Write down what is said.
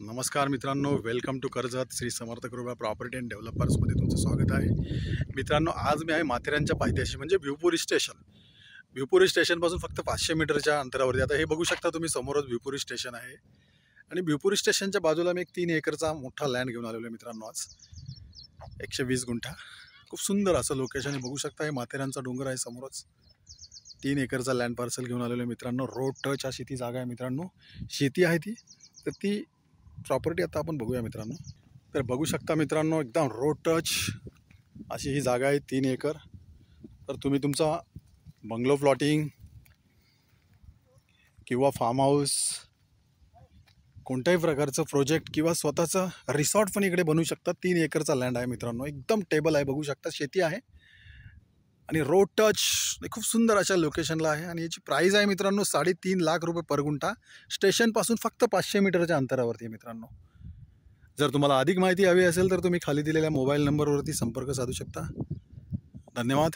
नमस्कार मित्रांनो, welcome to Karjat Shri Samarth कृपा प्रॉपर्टी अँड डेव्हलपर्समध्ये तुमचं स्वागत आहे. मित्रांनो, आज मी आहे माथेरानच्या पायथ्याशी म्हणजे भिवपुरी स्टेशन. भिवपुरी स्टेशनपासून फक्त 500 मीटरच्या अंतरावरती. आता हे बघू शकता तुम्ही, समोरच भिवपुरी स्टेशन आहे आणि भिवपुरी स्टेशनच्या बाजूला मी एक 3 एकरचा मोठा लँड घेऊन आलेलो आहे मित्रांनो. आज 120 गुंठा, खूप सुंदर असं लोकेशन आहे. बघू शकता, हे माथेरानचा डोंगर आहे समोरच. 3 एकरचा लँड पार्सल घेऊन आलेलो आहे मित्रांनो. रोड टच अशी ती जागा आहे मित्रांनो. शेती आहे ती, तर ती प्रॉपर्टी आता आपण बघूया मित्रांनो. तर बघू शकता मित्रांनो, एकदम रोड टच अशी ही जागा आहे, 3 एकर. तर तुम्ही तुमचा बंगलो प्लॉटिंग किंवा फार्म हाऊस, कोणत्याही प्रकारचं प्रोजेक्ट किंवा स्वतःचं रिसॉर्ट पण इकडे बनवू शकता. 3 एकरचा लँड आहे मित्रांनो, एकदम टेबल आहे. बघू शकता, शेती आहे आणि रोड टच खूप सुंदर अशा लोकेशनला आहे. आणि याची प्राईस आहे मित्रांनो 3.5 लाख रुपये पर गुंठा. स्टेशनपासून फक्त 500 मीटरच्या अंतरावरती आहे मित्रांनो. जर तुम्हाला अधिक माहिती हवी असेल तर तुम्ही खाली दिलेल्या मोबाईल नंबरवरती संपर्क साधू शकता. धन्यवाद.